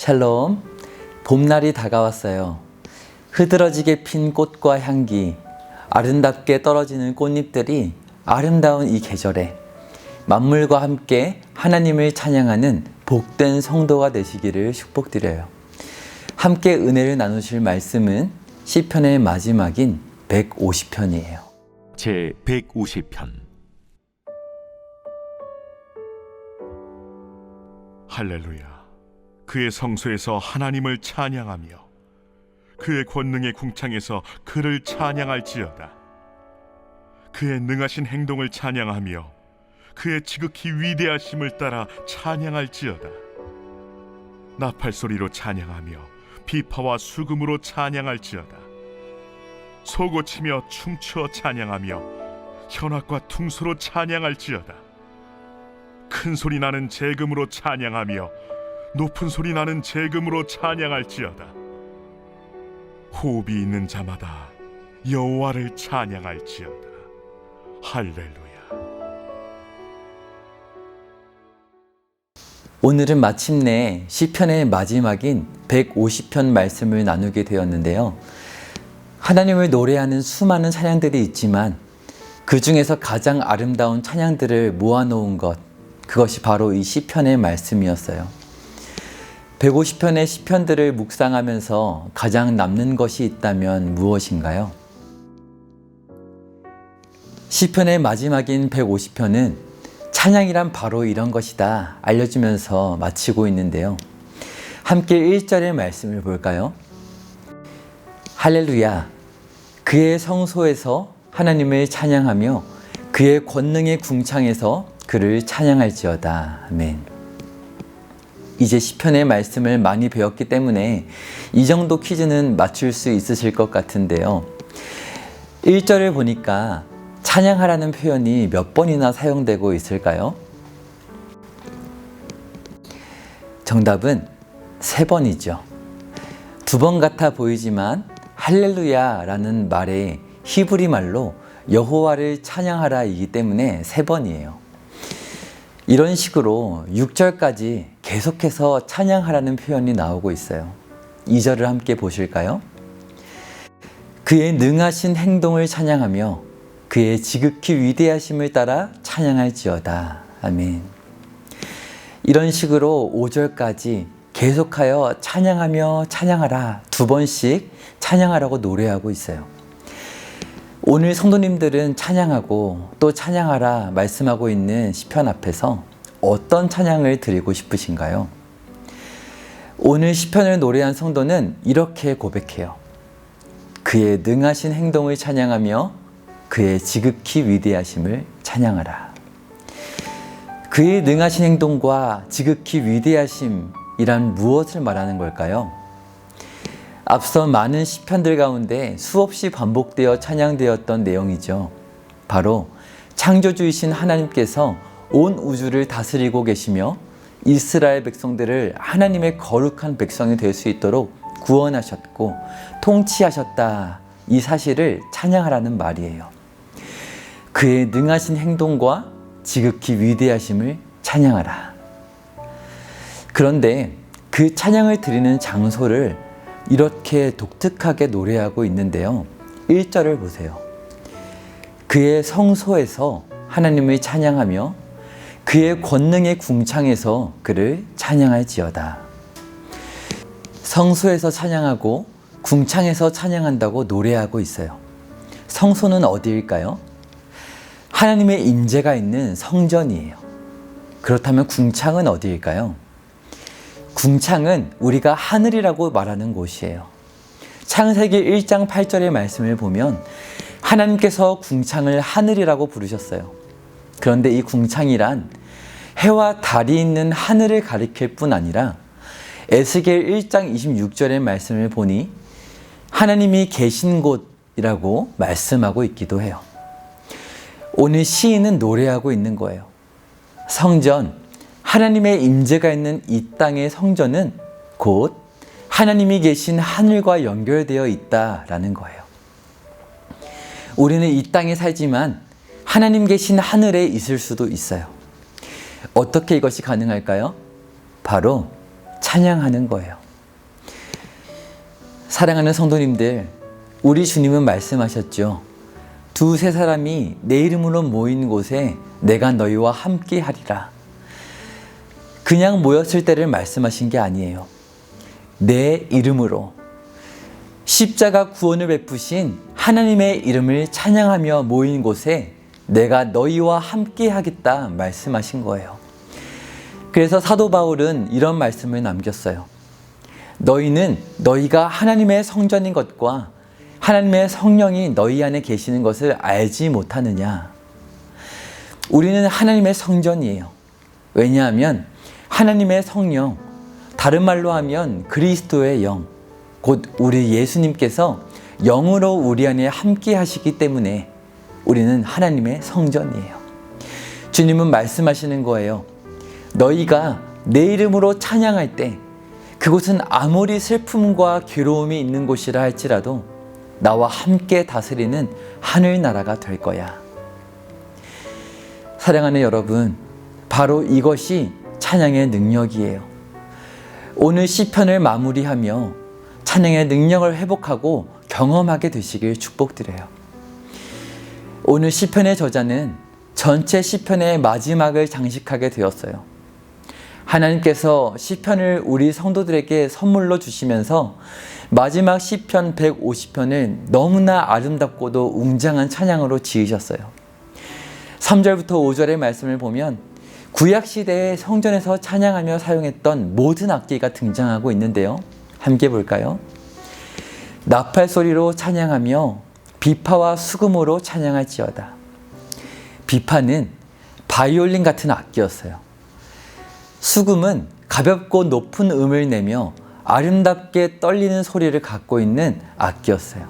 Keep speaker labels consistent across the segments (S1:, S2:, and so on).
S1: 샬롬, 봄날이 다가왔어요. 흐드러지게 핀 꽃과 향기, 아름답게 떨어지는 꽃잎들이 아름다운 이 계절에 만물과 함께 하나님을 찬양하는 복된 성도가 되시기를 축복드려요. 함께 은혜를 나누실 말씀은 시편의 마지막인 150편이에요.
S2: 제 150편. 할렐루야. 그의 성소에서 하나님을 찬양하며 그의 권능의 궁창에서 그를 찬양할지어다. 그의 능하신 행동을 찬양하며 그의 지극히 위대하심을 따라 찬양할지어다. 나팔소리로 찬양하며 비파와 수금으로 찬양할지어다. 소고치며 춤추어 찬양하며 현악과 퉁소로 찬양할지어다. 큰 소리 나는 재금으로 찬양하며 높은 소리 나는 재금으로 찬양할지어다. 호흡이 있는 자마다 여호와를 찬양할지어다. 할렐루야.
S1: 오늘은 마침내 시편의 마지막인 150편 말씀을 나누게 되었는데요. 하나님을 노래하는 수많은 찬양들이 있지만 그 중에서 가장 아름다운 찬양들을 모아놓은 것, 그것이 바로 이 시편의 말씀이었어요. 150편의 시편들을 묵상하면서 가장 남는 것이 있다면 무엇인가요? 시편의 마지막인 150편은 찬양이란 바로 이런 것이다 알려주면서 마치고 있는데요. 함께 1절의 말씀을 볼까요? 할렐루야, 그의 성소에서 하나님을 찬양하며 그의 권능의 궁창에서 그를 찬양할지어다. 아멘. 이제 시편의 말씀을 많이 배웠기 때문에 이 정도 퀴즈는 맞출 수 있으실 것 같은데요. 1절을 보니까 찬양하라는 표현이 몇 번이나 사용되고 있을까요? 정답은 3번이죠. 2번 같아 보이지만 할렐루야라는 말에 히브리 말로 여호와를 찬양하라이기 때문에 3번이에요. 이런 식으로 6절까지 계속해서 찬양하라는 표현이 나오고 있어요. 2절을 함께 보실까요? 그의 능하신 행동을 찬양하며 그의 지극히 위대하심을 따라 찬양할지어다. 아멘. 이런 식으로 5절까지 계속하여 찬양하며 찬양하라 2번씩 찬양하라고 노래하고 있어요. 오늘 성도님들은 찬양하고 또 찬양하라 말씀하고 있는 시편 앞에서 어떤 찬양을 드리고 싶으신가요? 오늘 시편을 노래한 성도는 이렇게 고백해요. 그의 능하신 행동을 찬양하며 그의 지극히 위대하심을 찬양하라. 그의 능하신 행동과 지극히 위대하심이란 무엇을 말하는 걸까요? 앞서 많은 시편들 가운데 수없이 반복되어 찬양되었던 내용이죠. 바로 창조주이신 하나님께서 온 우주를 다스리고 계시며 이스라엘 백성들을 하나님의 거룩한 백성이 될 수 있도록 구원하셨고 통치하셨다. 이 사실을 찬양하라는 말이에요. 그의 능하신 행동과 지극히 위대하심을 찬양하라. 그런데 그 찬양을 드리는 장소를 이렇게 독특하게 노래하고 있는데요. 1절을 보세요. 그의 성소에서 하나님을 찬양하며 그의 권능의 궁창에서 그를 찬양할지어다. 성소에서 찬양하고 궁창에서 찬양한다고 노래하고 있어요. 성소는 어디일까요? 하나님의 임재가 있는 성전이에요. 그렇다면 궁창은 어디일까요? 궁창은 우리가 하늘이라고 말하는 곳이에요. 창세기 1장 8절의 말씀을 보면 하나님께서 궁창을 하늘이라고 부르셨어요. 그런데 이 궁창이란 해와 달이 있는 하늘을 가리킬 뿐 아니라 에스겔 1장 26절의 말씀을 보니 하나님이 계신 곳이라고 말씀하고 있기도 해요. 오늘 시인은 노래하고 있는 거예요. 성전, 하나님의 임재가 있는 이 땅의 성전은 곧 하나님이 계신 하늘과 연결되어 있다라는 거예요. 우리는 이 땅에 살지만 하나님 계신 하늘에 있을 수도 있어요. 어떻게 이것이 가능할까요? 바로 찬양하는 거예요. 사랑하는 성도님들, 우리 주님은 말씀하셨죠. 두세 사람이 내 이름으로 모인 곳에 내가 너희와 함께 하리라. 그냥 모였을 때를 말씀하신 게 아니에요. 내 이름으로 십자가 구원을 베푸신 하나님의 이름을 찬양하며 모인 곳에 내가 너희와 함께 하겠다 말씀하신 거예요. 그래서 사도 바울은 이런 말씀을 남겼어요. 너희는 너희가 하나님의 성전인 것과 하나님의 성령이 너희 안에 계시는 것을 알지 못하느냐. 우리는 하나님의 성전이에요. 왜냐하면 하나님의 성령, 다른 말로 하면 그리스도의 영, 곧 우리 예수님께서 영으로 우리 안에 함께 하시기 때문에 우리는 하나님의 성전이에요. 주님은 말씀하시는 거예요. 너희가 내 이름으로 찬양할 때 그곳은 아무리 슬픔과 괴로움이 있는 곳이라 할지라도 나와 함께 다스리는 하늘나라가 될 거야. 사랑하는 여러분, 바로 이것이 찬양의 능력이에요. 오늘 시편을 마무리하며 찬양의 능력을 회복하고 경험하게 되시길 축복드려요. 오늘 시편의 저자는 전체 시편의 마지막을 장식하게 되었어요. 하나님께서 시편을 우리 성도들에게 선물로 주시면서 마지막 시편 150편을 너무나 아름답고도 웅장한 찬양으로 지으셨어요. 3절부터 5절의 말씀을 보면 구약시대의 성전에서 찬양하며 사용했던 모든 악기가 등장하고 있는데요. 함께 볼까요? 나팔 소리로 찬양하며 비파와 수금으로 찬양할지어다. 비파는 바이올린 같은 악기였어요. 수금은 가볍고 높은 음을 내며 아름답게 떨리는 소리를 갖고 있는 악기였어요.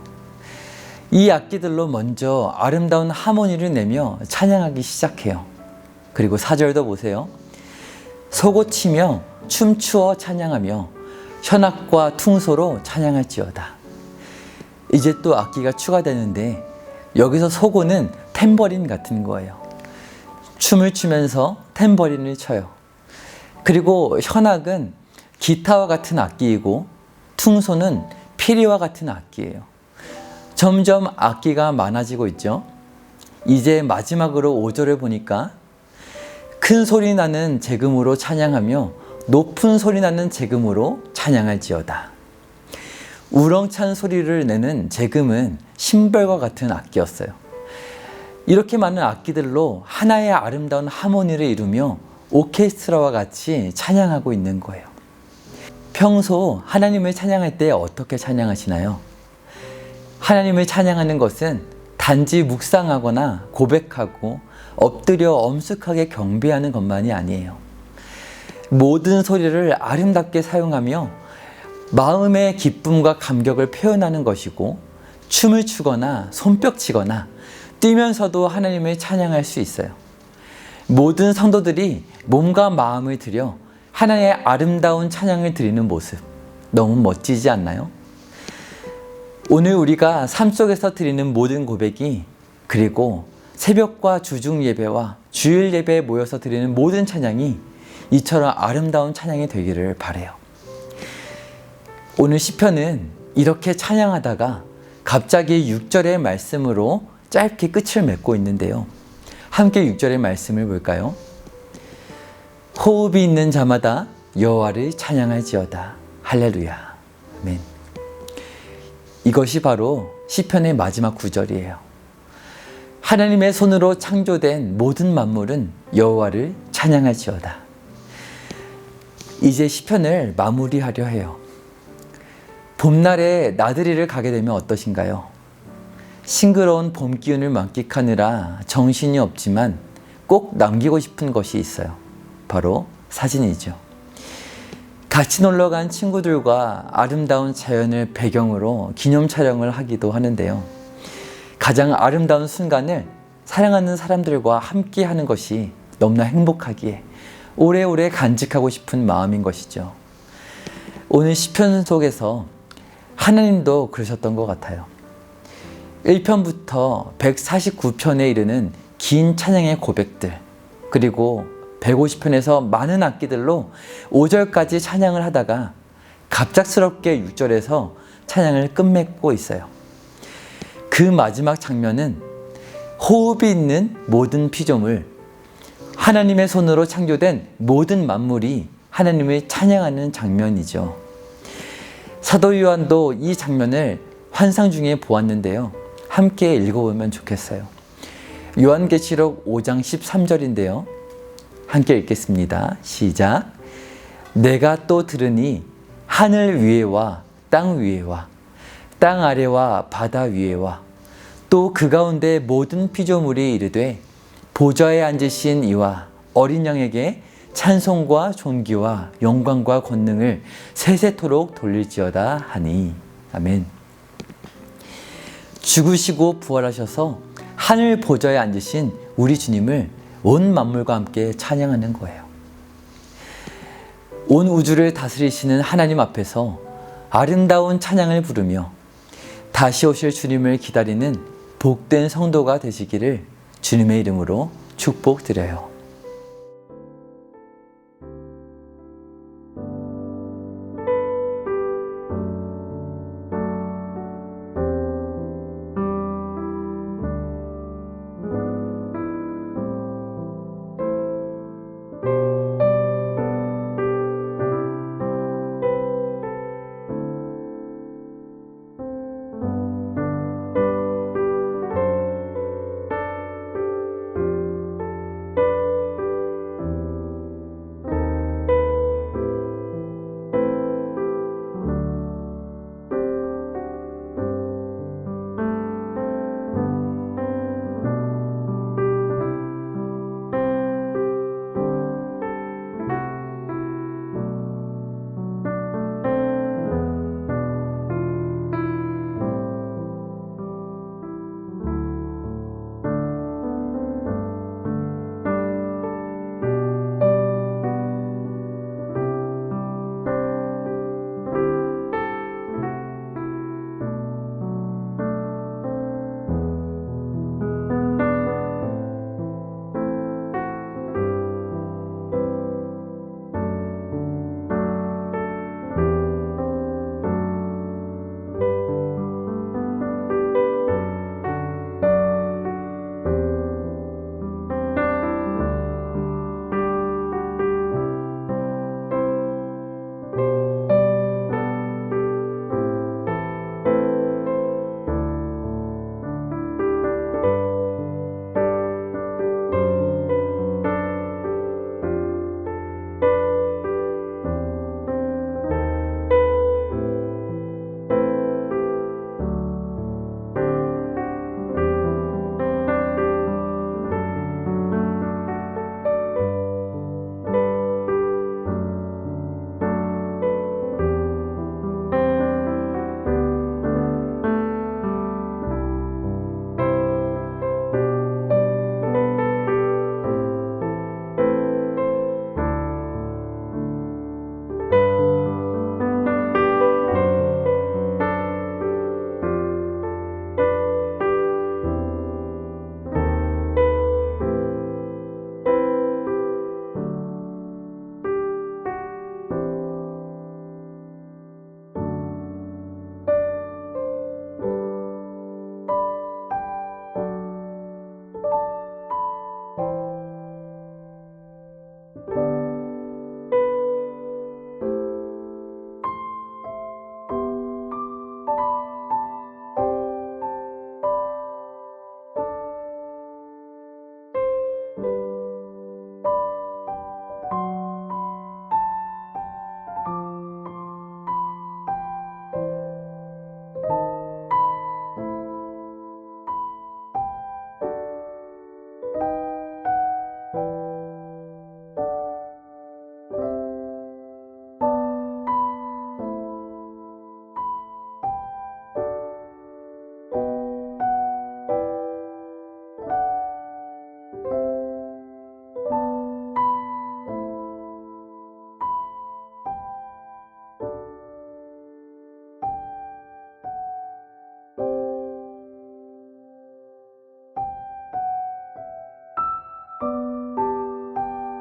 S1: 이 악기들로 먼저 아름다운 하모니를 내며 찬양하기 시작해요. 그리고 4절도 보세요. 소고치며 춤추어 찬양하며 현악과 퉁소로 찬양할지어다. 이제 또 악기가 추가되는데 여기서 소고는 탬버린 같은 거예요. 춤을 추면서 탬버린을 쳐요. 그리고 현악은 기타와 같은 악기이고 퉁소는 피리와 같은 악기예요. 점점 악기가 많아지고 있죠. 이제 마지막으로 5절을 보니까 큰 소리 나는 재금으로 찬양하며 높은 소리 나는 재금으로 찬양할지어다. 우렁찬 소리를 내는 재금은 심벌과 같은 악기였어요. 이렇게 많은 악기들로 하나의 아름다운 하모니를 이루며 오케스트라와 같이 찬양하고 있는 거예요. 평소 하나님을 찬양할 때 어떻게 찬양하시나요? 하나님을 찬양하는 것은 단지 묵상하거나 고백하고 엎드려 엄숙하게 경배하는 것만이 아니에요. 모든 소리를 아름답게 사용하며 마음의 기쁨과 감격을 표현하는 것이고 춤을 추거나 손뼉치거나 뛰면서도 하나님을 찬양할 수 있어요. 모든 성도들이 몸과 마음을 들여 하나님의 아름다운 찬양을 드리는 모습, 너무 멋지지 않나요? 오늘 우리가 삶 속에서 드리는 모든 고백이, 그리고 새벽과 주중 예배와 주일 예배에 모여서 드리는 모든 찬양이 이처럼 아름다운 찬양이 되기를 바라요. 오늘 시편은 이렇게 찬양하다가 갑자기 6절의 말씀으로 짧게 끝을 맺고 있는데요. 함께 6절의 말씀을 볼까요? 호흡이 있는 자마다 여호와를 찬양할지어다. 할렐루야. 아멘. 이것이 바로 시편의 마지막 구절이에요. 하나님의 손으로 창조된 모든 만물은 여호와를 찬양할지어다. 이제 시편을 마무리하려 해요. 봄날에 나들이를 가게 되면 어떠신가요? 싱그러운 봄 기운을 만끽하느라 정신이 없지만 꼭 남기고 싶은 것이 있어요. 바로 사진이죠. 같이 놀러 간 친구들과 아름다운 자연을 배경으로 기념 촬영을 하기도 하는데요. 가장 아름다운 순간을 사랑하는 사람들과 함께 하는 것이 너무나 행복하기에 오래오래 간직하고 싶은 마음인 것이죠. 오늘 시편 속에서 하나님도 그러셨던 것 같아요. 1편부터 149편에 이르는 긴 찬양의 고백들, 그리고 150편에서 많은 악기들로 5절까지 찬양을 하다가 갑작스럽게 6절에서 찬양을 끝맺고 있어요. 그 마지막 장면은 호흡이 있는 모든 피조물, 하나님의 손으로 창조된 모든 만물이 하나님을 찬양하는 장면이죠. 사도 요한도 이 장면을 환상 중에 보았는데요. 함께 읽어보면 좋겠어요. 요한계시록 5장 13절인데요. 함께 읽겠습니다. 시작. 내가 또 들으니 하늘 위에와 땅 위에와 땅 아래와 바다 위에와 또 그 가운데 모든 피조물이 이르되 보좌에 앉으신 이와 어린 양에게 찬송과 존귀와 영광과 권능을 세세토록 돌릴지어다 하니. 아멘. 죽으시고 부활하셔서 하늘 보좌에 앉으신 우리 주님을 온 만물과 함께 찬양하는 거예요. 온 우주를 다스리시는 하나님 앞에서 아름다운 찬양을 부르며 다시 오실 주님을 기다리는 복된 성도가 되시기를 주님의 이름으로 축복드려요.